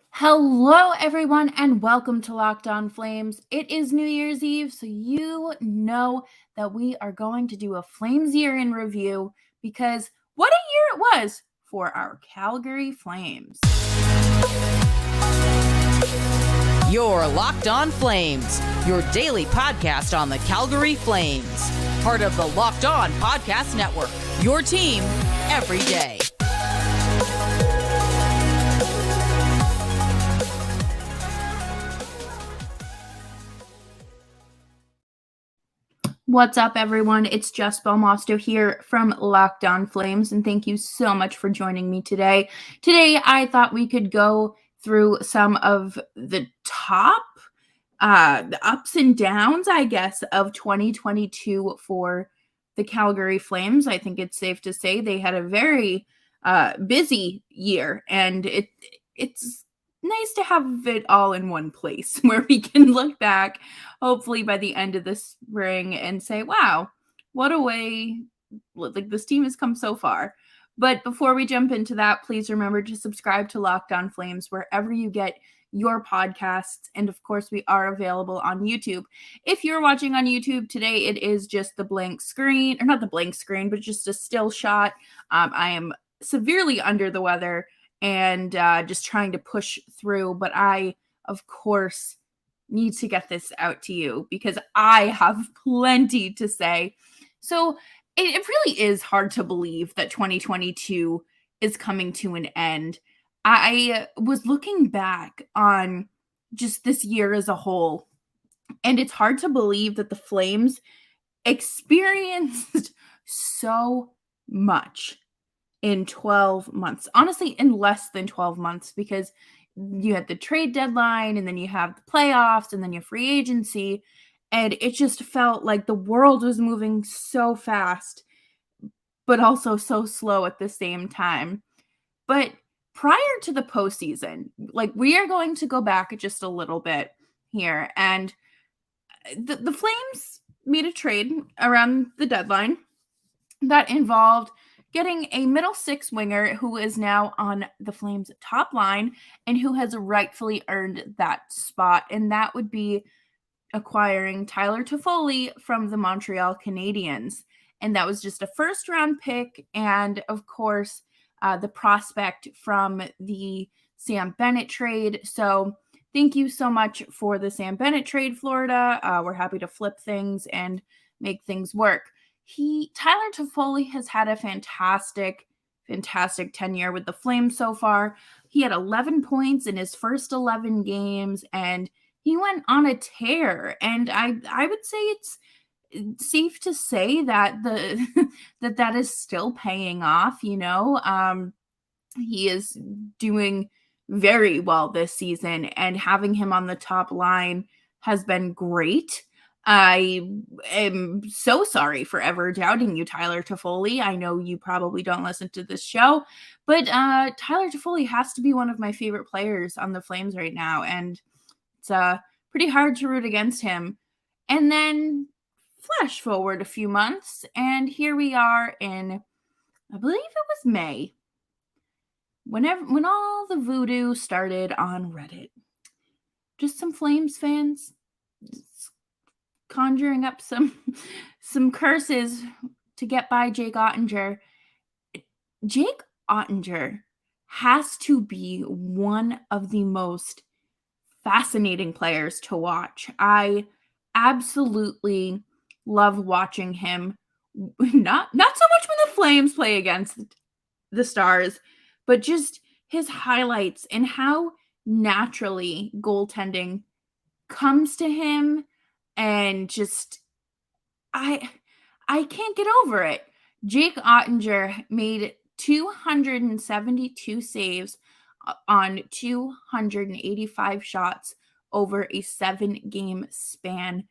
Hello, everyone, and welcome to Locked On Flames. It is New Year's Eve, so you know that we are going to do a Flames year in review because what a year it was for our Calgary Flames. You're Locked On Flames, your daily podcast on the Calgary Flames. Part of the Locked On Podcast Network, your team every day. What's up, everyone? It's Jess Belmosto here from Locked On Flames, and thank you so much for joining me today. Today, I thought we could go through some of the top the ups and downs, I guess, of 2022 for the Calgary Flames. I think it's safe to say they had a very busy year, and it's nice to have it all in one place where we can look back, hopefully by the end of the spring, and say, wow, what a way, like, this team has come so far. But before we jump into that, please remember to subscribe to Locked On Flames wherever you get your podcasts. And of course, we are available on YouTube. If you're watching on YouTube today, it is just the blank screen, or not the blank screen, but just a still shot. I am severely under the weather and just trying to push through. But I, of course, need to get this out to you because I have plenty to say. So it really is hard to believe that 2022 is coming to an end. I was looking back on just this year as a whole, and it's hard to believe that the Flames experienced so much in 12 months. Honestly, in less than 12 months, because you had the trade deadline, and then you have the playoffs, and then you have free agency, and it just felt like the world was moving so fast, but also so slow at the same time. But prior to the postseason, like, we are going to go back just a little bit here, and the Flames made a trade around the deadline that involved getting a middle six winger who is now on the Flames top line and who has rightfully earned that spot, and that would be acquiring Tyler Toffoli from the Montreal Canadiens. And that was just a first round pick, and of course, the prospect from the Sam Bennett trade. So thank you so much for the Sam Bennett trade, Florida. We're happy to flip things and make things work. Tyler Toffoli has had a fantastic tenure with the Flames so far. He had 11 points in his first 11 games, and he went on a tear. And I would say it's safe to say that that is still paying off. He is doing very well this season, and having him on the top line has been great. I am so sorry for ever doubting you, Tyler Toffoli. I know you probably don't listen to this show, but Tyler Toffoli has to be one of my favorite players on the Flames right now, and it's pretty hard to root against him. And then flash forward a few months, and here we are in, I believe it was May, when all the voodoo started on Reddit. Just some Flames fans conjuring up some curses to get by Jake Oettinger. Jake Oettinger has to be one of the most fascinating players to watch. I absolutely love watching him. Not so much when the Flames play against the Stars, but just his highlights and how naturally goaltending comes to him. And just, I can't get over it. Jake Oettinger made 272 saves on 285 shots over a 7-game span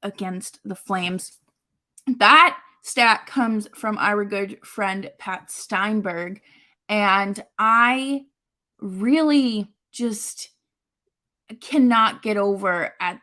against the Flames. That stat comes from our good friend Pat Steinberg, and I really just cannot get over at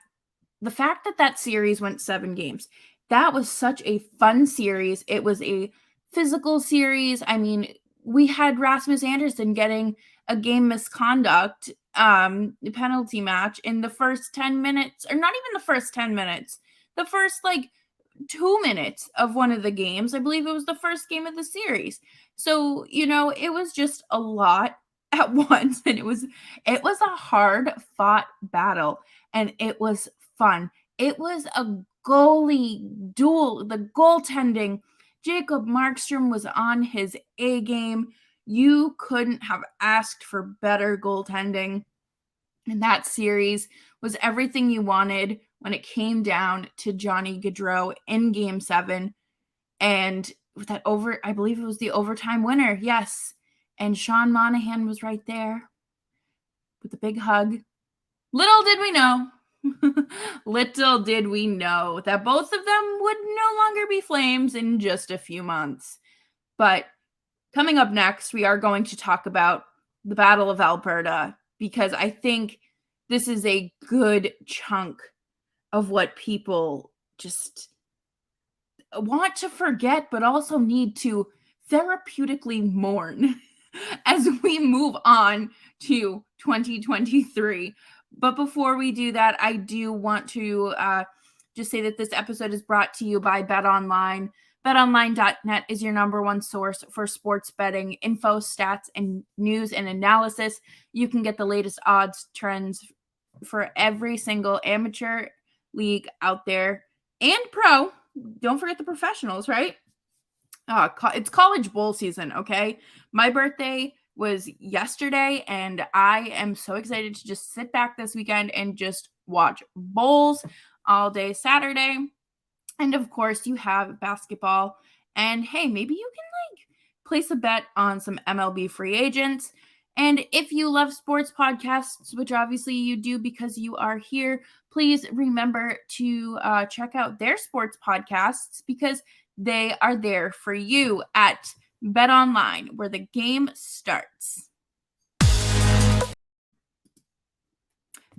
the fact that that series went 7 games. That was such a fun series. It was a physical series. I mean, we had Rasmus Andersson getting a game misconduct penalty match in the first 10 minutes, or not even the first 10 minutes, the first 2 minutes of one of the games. I believe it was the first game of the series. So, it was just a lot at once, and it was a hard fought battle, and it was fun. It was a goalie duel. The goaltending, Jacob Markstrom was on his A game. You couldn't have asked for better goaltending. And that series was everything you wanted when it came down to Johnny Gaudreau in Game 7. And with that I believe it was the overtime winner. Yes. And Sean Monahan was right there with a big hug. Little did we know that both of them would no longer be Flames in just a few months. But coming up next, we are going to talk about the Battle of Alberta, because I think this is a good chunk of what people just want to forget, but also need to therapeutically mourn as we move on to 2023. But before we do that, I do want to just say that this episode is brought to you by BetOnline. BetOnline.net is your number one source for sports betting info, stats, and news and analysis. You can get the latest odds, trends for every single amateur league out there and pro. Don't forget the professionals, right? It's college bowl season, okay? My birthday was yesterday, and I am so excited to just sit back this weekend and just watch bowls all day Saturday. And of course, you have basketball. And hey, maybe you can place a bet on some MLB free agents. And if you love sports podcasts, which obviously you do because you are here, please remember to check out their sports podcasts, because they are there for you at BetOnline, where the game starts.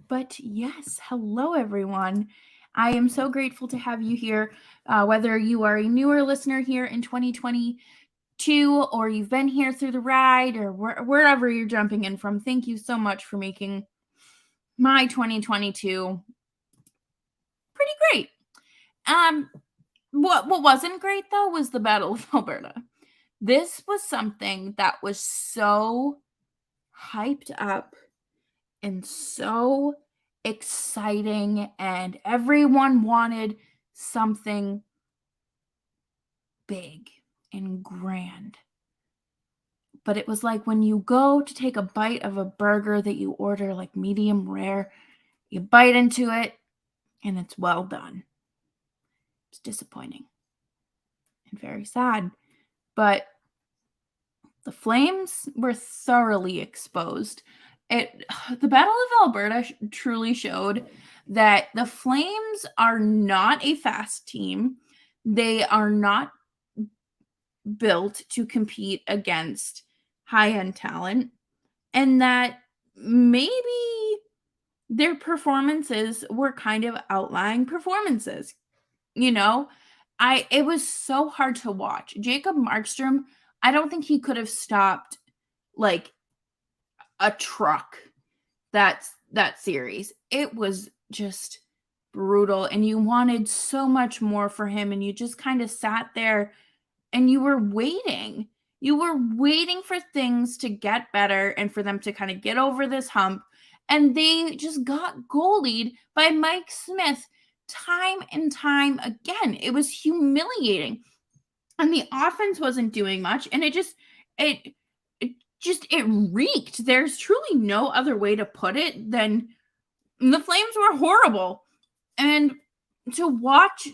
But yes, hello everyone. I am so grateful to have you here, whether you are a newer listener here in 2022 or you've been here through the ride, or wherever you're jumping in from. Thank you so much for making my 2022 pretty great. What wasn't great though was the Battle of Alberta. This was something that was so hyped up and so exciting, and everyone wanted something big and grand. But it was like when you go to take a bite of a burger that you order medium rare, you bite into it and it's well done. It's disappointing and very sad. But the Flames were thoroughly exposed. The Battle of Alberta truly showed that the Flames are not a fast team. They are not built to compete against high-end talent, and that maybe their performances were kind of outlying performances. It was so hard to watch. Jacob Markstrom, I don't think he could have stopped a truck that series. It was just brutal, and you wanted so much more for him, and you just kind of sat there and you were waiting. You were waiting for things to get better and for them to kind of get over this hump, and they just got goalied by Mike Smith time and time again. It was humiliating, and the offense wasn't doing much, and it reeked. There's truly no other way to put it than the Flames were horrible. And to watch,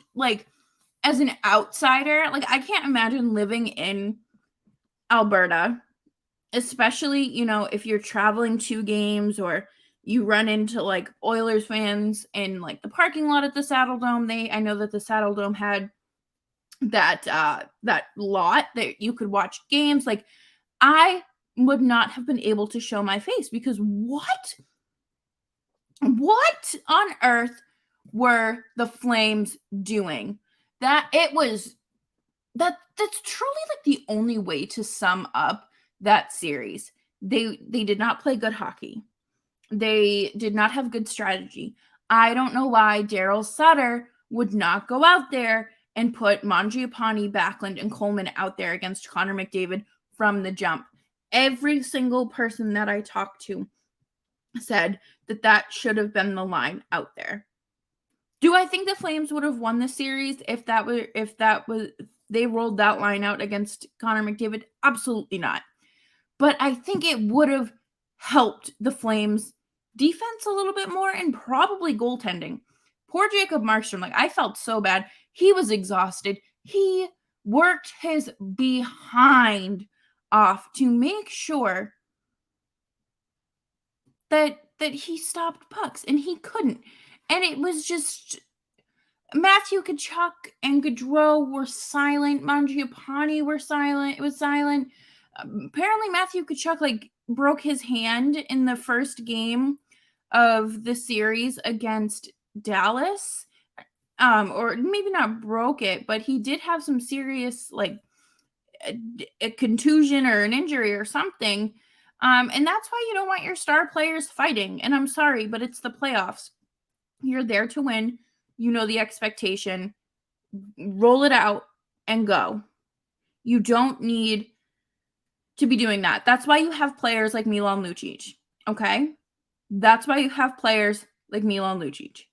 as an outsider, I can't imagine living in Alberta, especially, if you're traveling to games or you run into Oilers fans in the parking lot at the Saddledome. I know that the Saddledome had that lot that you could watch games. I would not have been able to show my face, because what on earth were the Flames doing? That's truly the only way to sum up that series. They did not play good hockey. They did not have good strategy. I don't know why Daryl Sutter would not go out there and put Mangiapane, Backlund, and Coleman out there against Connor McDavid from the jump. Every single person that I talked to said that should have been the line out there. Do I think the Flames would have won the series if they rolled that line out against Connor McDavid? Absolutely not. But I think it would have helped the Flames defense a little bit more and probably goaltending. Poor Jacob Markstrom, I felt so bad. He was exhausted. He worked his behind off to make sure that he stopped pucks, and he couldn't. And it was just Matthew Tkachuk and Gaudreau were silent. Mangiapane were silent. It was silent. Apparently Matthew Tkachuk broke his hand in the first game of the series against Dallas. Or maybe not broke it, but he did have some serious a contusion or an injury or something. And that's why you don't want your star players fighting. And I'm sorry, but it's the playoffs. You're there to win. You know the expectation. Roll it out and go. You don't need to be doing that. That's why you have players like Milan Lucic. Okay? That's why you have players like Milan Lucic.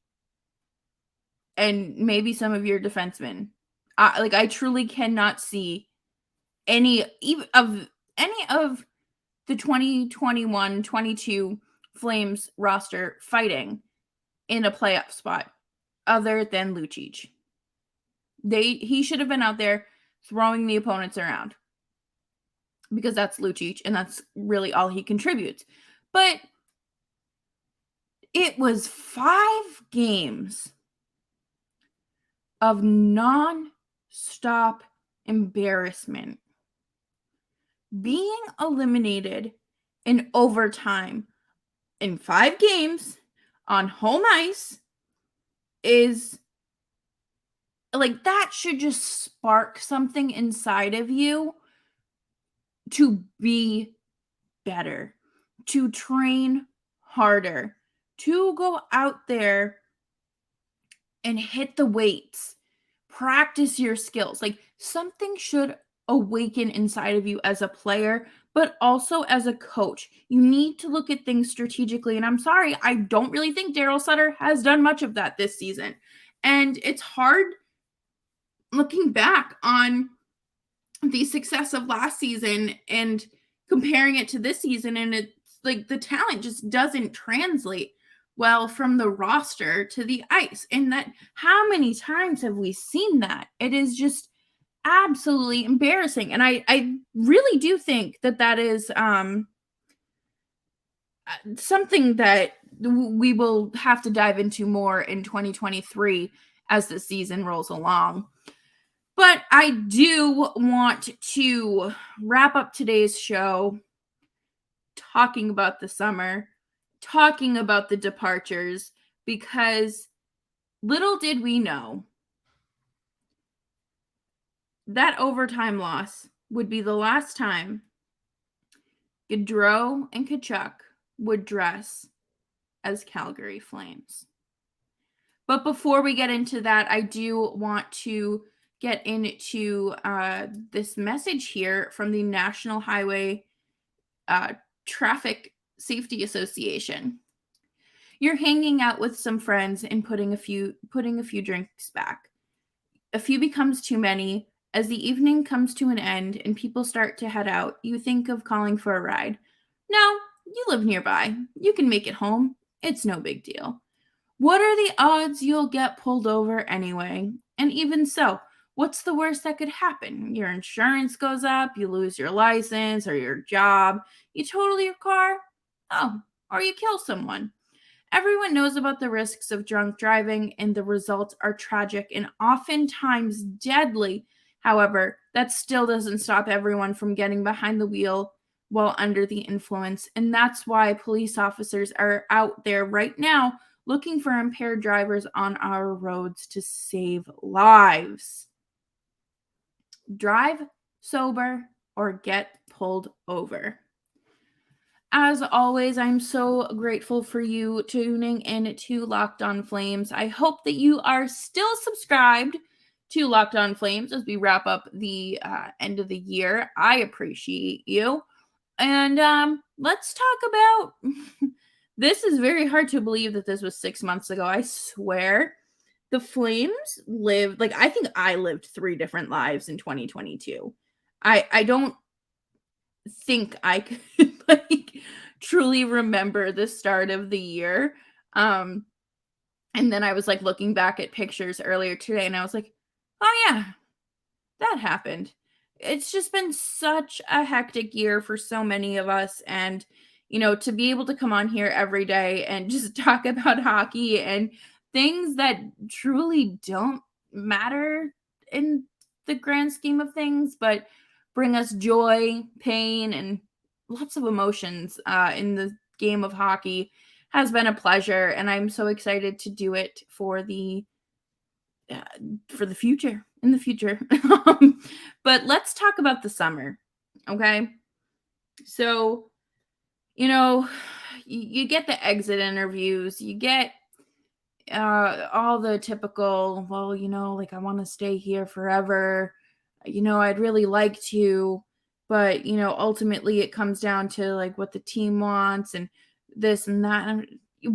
And maybe some of your defensemen. I truly cannot see any of the 2021-22 Flames roster fighting in a playoff spot other than Lucic. He should have been out there throwing the opponents around because that's Lucic and that's really all he contributes. But it was 5 games of non-stop embarrassment. Being eliminated in overtime in 5 games on home ice is that should just spark something inside of you to be better, to train harder, to go out there and hit the weights, practice your skills. Something should awaken inside of you as a player, but also as a coach. You need to look at things strategically. And I'm sorry, I don't really think Daryl Sutter has done much of that this season. And it's hard looking back on the success of last season and comparing it to this season. And it's the talent just doesn't translate well from the roster to the ice. And that, how many times have we seen that? It is just absolutely embarrassing. And I really do think that is something that we will have to dive into more in 2023 as the season rolls along. But I do want to wrap up today's show talking about the summer, talking about the departures, because little did we know that overtime loss would be the last time Gaudreau and Tkachuk would dress as Calgary Flames. But before we get into that, I do want to get into this message here from the National Highway Traffic Safety Association. You're hanging out with some friends and putting a few drinks back. A few becomes too many. As the evening comes to an end and people start to head out, you think of calling for a ride. No, you live nearby. You can make it home. It's no big deal. What are the odds you'll get pulled over anyway? And even so, what's the worst that could happen? Your insurance goes up, you lose your license or your job, you total your car, or you kill someone. Everyone knows about the risks of drunk driving, and the results are tragic and oftentimes deadly. However, that still doesn't stop everyone from getting behind the wheel while under the influence. And that's why police officers are out there right now looking for impaired drivers on our roads to save lives. Drive sober or get pulled over. As always, I'm so grateful for you tuning in to Locked On Flames. I hope that you are still subscribed to Locked On Flames as we wrap up the end of the year. I appreciate you. And let's talk about this. Is very hard to believe that this was 6 months ago. I swear the Flames lived, like, I think I lived 3 different lives in 2022. I don't think I could like truly remember the start of the year. And then I was like looking back at pictures earlier today and I was like, oh yeah, that happened. It's just been such a hectic year for so many of us. And, to be able to come on here every day and just talk about hockey and things that truly don't matter in the grand scheme of things, but bring us joy, pain, and lots of emotions in the game of hockey has been a pleasure. And I'm so excited to do it for the future, in the future. But let's talk about the summer. Okay. So, you get the exit interviews, you get all the typical, well, like I want to stay here forever. I'd really like to, but ultimately it comes down to like what the team wants and this and that. And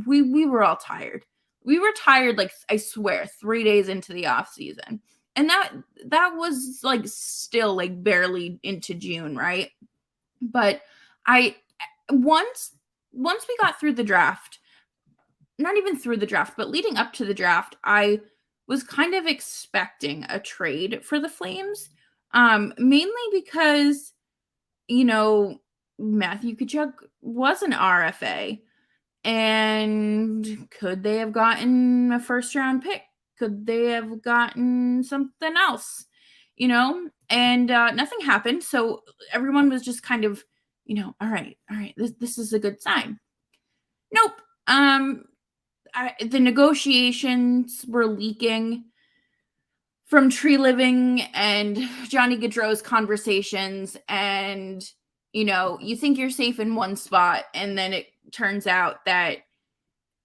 we were all tired. We were tired, like I swear, 3 days into the off season. And that was like still like barely into June, right? But once we got through the draft, not even through the draft, but leading up to the draft, I was kind of expecting a trade for the Flames, mainly because, Matthew Tkachuk was an RFA, and could they have gotten a first-round pick? Could they have gotten something else? And nothing happened, so everyone was just kind of, all right, this is a good sign. Nope. The negotiations were leaking from Tree Living and Johnny Gaudreau's conversations, and you think you're safe in one spot, and then it turns out that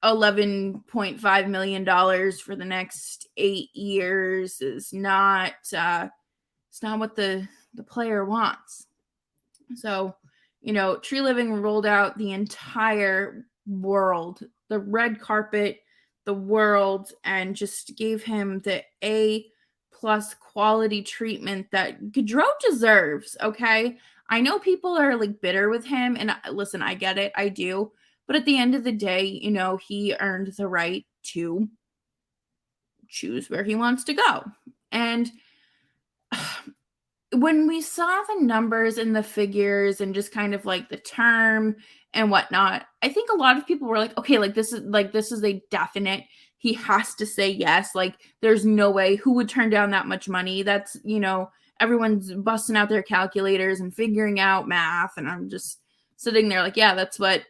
$11.5 million for the next 8 years is not it's not what the player wants. So Tree Living rolled out the entire world, the red carpet, the world, and just gave him the A+ quality treatment that Gaudreau deserves. Okay, I know people are like bitter with him, and listen, I get it, I do, but at the end of the day, he earned the right to choose where he wants to go. And when we saw the numbers and the figures and just kind of like the term and whatnot, I think a lot of people were like, okay, this is a definite, he has to say yes. Like, there's no way, who would turn down that much money? That's, everyone's busting out their calculators and figuring out math. And I'm just sitting there like, yeah, that's what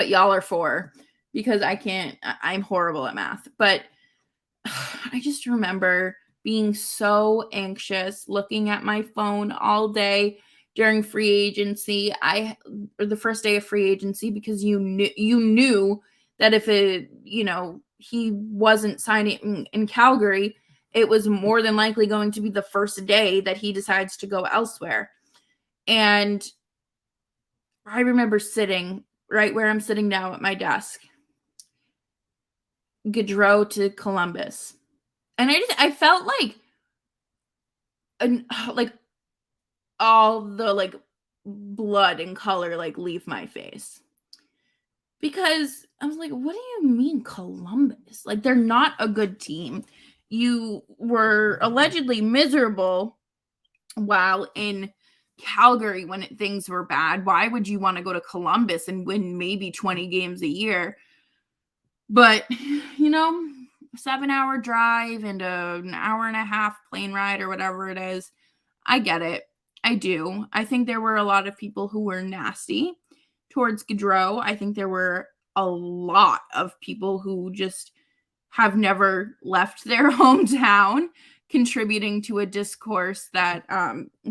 y'all are for, because I'm horrible at math. But I just remember being so anxious, looking at my phone all day during free agency, or the first day of free agency, because you knew that if he wasn't signing in Calgary, it was more than likely going to be the first day that he decides to go elsewhere. And I remember sitting right where I'm sitting now at my desk, Gaudreau to Columbus. And I felt like all the like blood and color like leave my face, because I was like, what do you mean Columbus? Like, they're not a good team. You were allegedly miserable while in Calgary when things were bad. Why would you want to go to Columbus and win maybe 20 games a year? But, 7-hour drive and an hour and a half plane ride or whatever it is, I get it. I do. I think there were a lot of people who were nasty towards Gaudreau. I think there were a lot of people who just have never left their hometown, contributing to a discourse that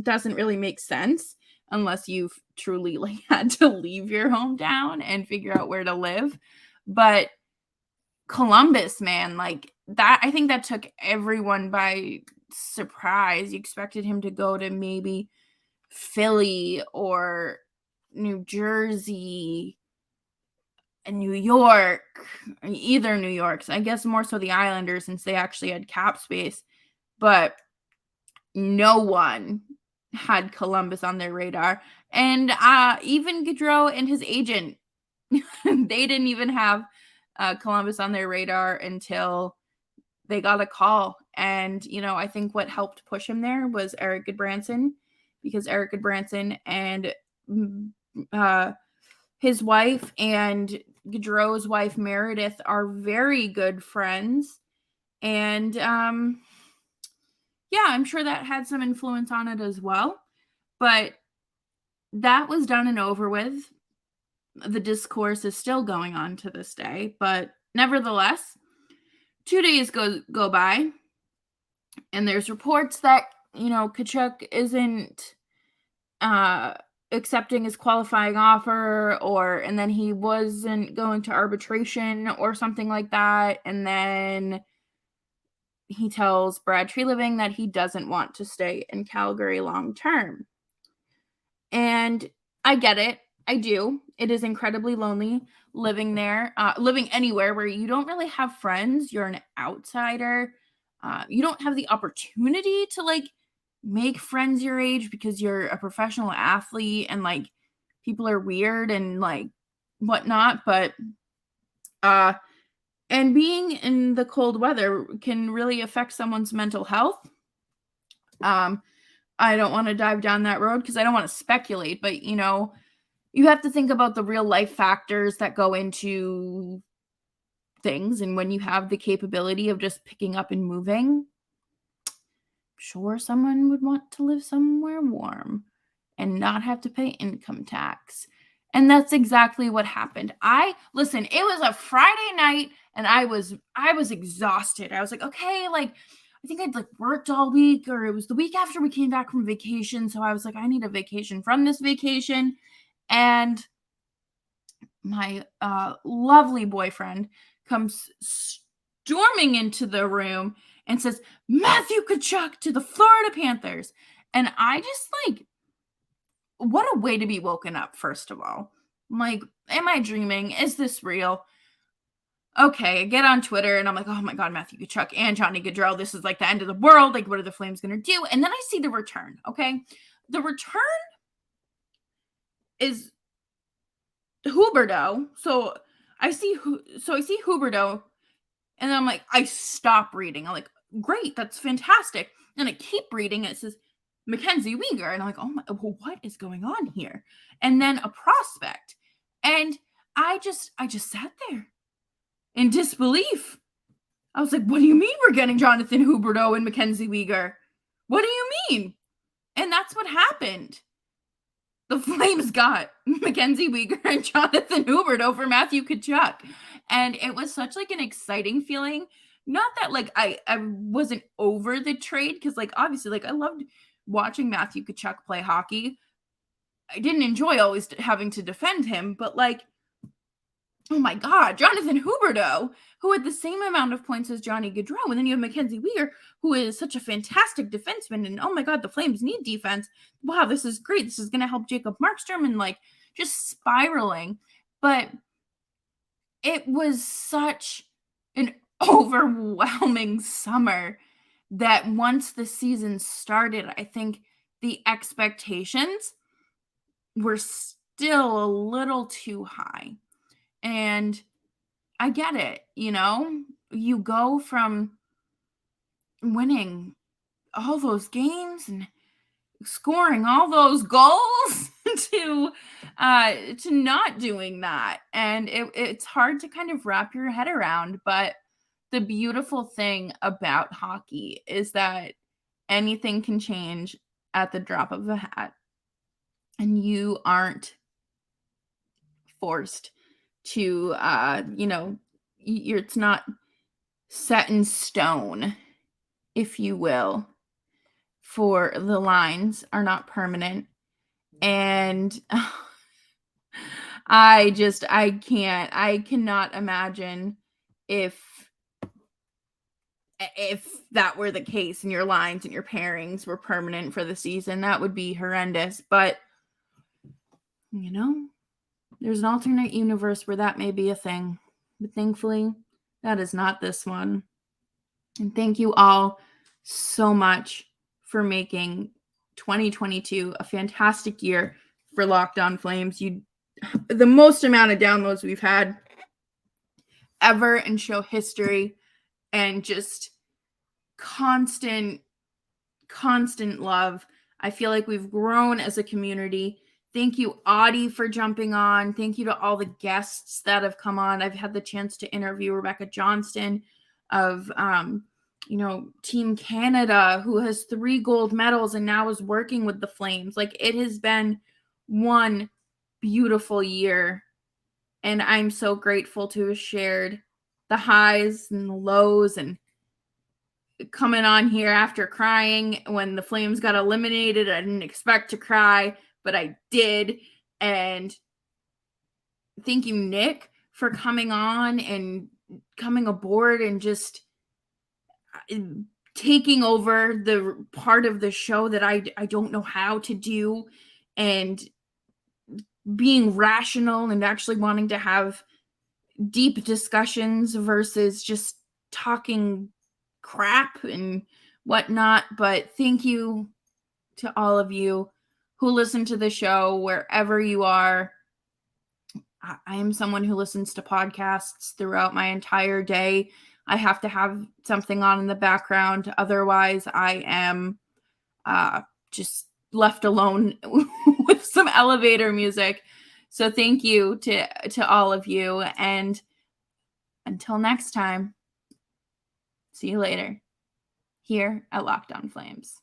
doesn't really make sense. unless you've truly like had to leave your hometown and figure out where to live. But Columbus, man, like that, I think that took everyone by surprise. You expected him to go to maybe Philly or New Jersey and New York, either New York. I guess more so the Islanders since they actually had cap space. But no one had Columbus on their radar. And even Gaudreau and his agent, they didn't even have Columbus on their radar until they got a call. And, you know, I think what helped push him there was Eric Goodbranson, because Eric Goodbranson and his wife and Gaudreau's wife, Meredith, are very good friends. And, yeah, I'm sure that had some influence on it as well. But that was done and over with. The discourse is still going on to this day. But nevertheless, 2 days go by, and there's reports that, you know, Tkachuk isn't accepting his qualifying offer, and then he wasn't going to arbitration or something like that. And then he tells Brad Treliving that he doesn't want to stay in Calgary long term. And I get it. I do. It is incredibly lonely living there, living anywhere where you don't really have friends. You're an outsider. You don't have the opportunity to like make friends your age because you're a professional athlete and like people are weird and like whatnot. But and being in the cold weather can really affect someone's mental health. I don't want to dive down that road because I don't want to speculate, but you know, you have to think about the real life factors that go into things. And when you have the capability of just picking up and moving, sure, someone would want to live somewhere warm and not have to pay income tax. And that's exactly what happened. Listen, it was a Friday night and I was exhausted. I was like, okay, like I think I'd like worked all week, or it was the week after we came back from vacation. So I was like, I need a vacation from this vacation. And my lovely boyfriend comes storming into the room and says, Matthew Tkachuk to the Florida Panthers. And I just like, what a way to be woken up, first of all. I'm like, am I dreaming? Is this real? Okay, I get on Twitter and I'm like, oh my God, Matthew Tkachuk and Johnny Gaudreau, this is like the end of the world. Like, what are the Flames going to do? And then I see the return, okay? The return is Huberdeau. So I see Huberdeau, and then I'm like, I stop reading. I'm like, great, that's fantastic. And I keep reading, and it says Mackenzie Weegar, and I'm like, oh my, well, what is going on here? And then a prospect, and I just sat there in disbelief. I was like, what do you mean we're getting Jonathan Huberdeau and Mackenzie Weegar? What do you mean? And that's what happened. The Flames got Mackenzie Weegar and Jonathan Huberdeau for Matthew Tkachuk. And it was such like an exciting feeling. Not that like I wasn't over the trade, because like obviously like I loved watching Matthew Tkachuk play hockey. I didn't enjoy always having to defend him, but like, oh my God, Jonathan Huberdeau, who had the same amount of points as Johnny Gaudreau. And then you have Mackenzie Weegar, who is such a fantastic defenseman. And oh my God, the Flames need defense. Wow, this is great. This is going to help Jacob Markstrom, and like just spiraling. But it was such an overwhelming summer that once the season started, I think the expectations were still a little too high. And I get it, you know, you go from winning all those games and scoring all those goals to not doing that. And it's hard to kind of wrap your head around. But the beautiful thing about hockey is that anything can change at the drop of a hat, and you aren't forced to, it's not set in stone, if you will, for the lines are not permanent. And I cannot imagine if that were the case and your lines and your pairings were permanent for the season. That would be horrendous. But, there's an alternate universe where that may be a thing. But thankfully, that is not this one. And thank you all so much for making 2022 a fantastic year for Locked On Flames. The most amount of downloads we've had ever in show history, and just constant love. I feel like we've grown as a community. Thank you, Audie, for jumping on. Thank you to all the guests that have come on. I've had the chance to interview Rebecca Johnston of Team Canada, who has 3 gold medals and now is working with the Flames. Like, it has been one beautiful year, and I'm so grateful to have shared the highs and the lows, and coming on here after crying when the Flames got eliminated. I didn't expect to cry, but I did. And thank you, Nick, for coming on and coming aboard and just taking over the part of the show that I don't know how to do, and being rational and actually wanting to have deep discussions versus just talking crap and whatnot. But thank you to all of you who listen to the show wherever you are. I am someone who listens to podcasts throughout my entire day. I have to have something on in the background. Otherwise, I am just left alone with some elevator music. So thank you to all of you. And until next time, see you later here at Locked On Flames.